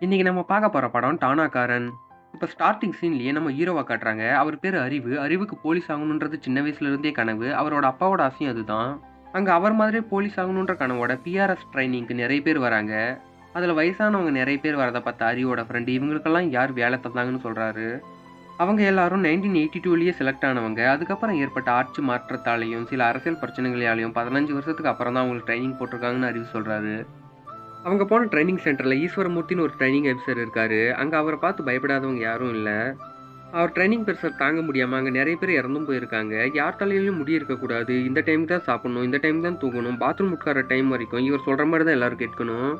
இன்னைக்கு நம்ம பார்க்க போற படம் டானாக்காரன். இப்ப ஸ்டார்ட்டிங் சீன்லயே நம்ம ஹீரோவ காட்டுறாங்க. அவர் பேரு அறிவு. அறிவுக்கு போலீஸ் ஆகணுன்றது சின்ன வயசுல இருந்தே கனவு. அவரோட அப்பாவோட ஆசையும் அதுதான். அங்க அவர் மாதிரியே போலீஸ் ஆகணுன்ற கனவோட பிஆர்எஸ் ட்ரைனிங்க்கு நிறைய பேர் வராங்க. அதுல வயசானவங்க நிறைய பேர் வரத பார்த்த அறிவோட ஃப்ரெண்டு இவங்களுக்கெல்லாம் யார் வேலை தந்தாங்கன்னு சொல்றாரு. அவங்க எல்லாரும் 1982லயே செலக்ட் ஆனவங்க. அதுக்கப்புறம் ஏற்பட்ட ஆட்சி மாற்றத்தாலையும் சில அரசியல் பிரச்சனைகளாலையும் 15 வருஷத்துக்கு அப்புறம் தான் அவங்களுக்கு ட்ரைனிங் போட்டிருக்காங்கன்னு அறிவு சொல்றாரு. அவங்க போன ட்ரைனிங் சென்டர்ல ஈஸ்வரமூர்த்தின்னு ஒரு ட்ரைனிங் ஆஃபீஸர் இருக்காரு. அங்க அவரை பார்த்து பயப்படாதவங்க யாரும் இல்ல. அவர் ட்ரைனிங் பெருசர் தாங்க முடியாம அங்க நிறைய பேர் இறந்தும் போயிருக்காங்க. யார் தலையிலும் முடி இருக்கக்கூடாது, இந்த டைமுக்கு தான் சாப்பிடணும், இந்த டைம் தான் தூங்கணும், பாத்ரூம் உட்கார டைம் வரைக்கும் இவர் சொல்ற மாதிரி தான் எல்லாரும் கேட்கணும்.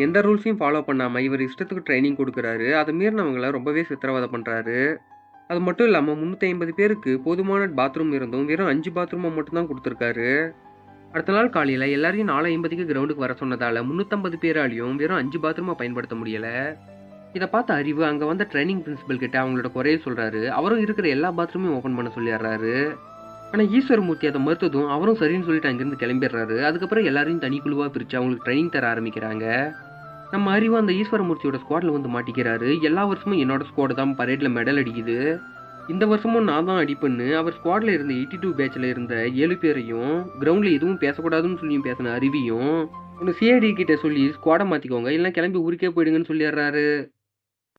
எந்த ரூல்ஸையும் ஃபாலோ பண்ணாம இவர் இஷ்டத்துக்கு ட்ரைனிங் கொடுக்குறாரு. அதை மீறினவங்களை ரொம்பவே சித்திரவதை பண்றாரு. அது மட்டும் இல்லாம 350 பேருக்கு போதுமான பாத்ரூம் இருந்தும் வெறும் 5 பாத்ரூமை மட்டும் தான் கொடுத்துருக்காரு. அடுத்த நாள் காலையில எல்லாரையும் 4:50க்கு கிரவுண்டுக்கு வர சொன்னதால 350 பேராலையும் வெறும் 5 பாத்ரூமை பயன்படுத்த முடியல. இதை பார்த்த அறிவு அங்க வந்த ட்ரைனிங் பிரின்சிபல் கிட்ட அவங்களோட குறைய சொல்றாரு. அவரும் இருக்கிற எல்லா பாத்ரூமையும் ஓபன் பண்ண சொல்லிடுறாரு. ஆனா ஈஸ்வரமூர்த்தி அதை மறுத்ததும் அவரும் சரின்னு சொல்லிட்டு அங்கிருந்து கிளம்பிடுறாரு. அதுக்கப்புறம் எல்லாரையும் தனி குழுவா பிரிச்சு அவங்களுக்கு ட்ரைனிங் தர ஆரம்பிக்கிறாங்க. நம்ம அறிவு அந்த ஈஸ்வரமூர்த்தியோட ஸ்குவாட்ல வந்து மாட்டிக்கிறாரு. எல்லா வருஷமும் என்னோட ஸ்குவாடு தான் பரேட்ல மெடல் அடிக்குது, இந்த வருஷமும் நான் தான் அடிப்பேன்னு அவர் ஸ்குவாட்ல இருந்த 82 பேட்ச்ல இருந்த 7 பேரையும் கிரவுண்ட்ல எதுவும் பேசக்கூடாதுன்னு சொல்லியும் பேசின அறிவியும் ஒன்று சிஐடி கிட்ட சொல்லி ஸ்குவாடை மாத்திக்கோங்க, இல்லைன்னா கிளம்பி ஊருக்கே போயிடுங்கன்னு சொல்லிடுறாரு.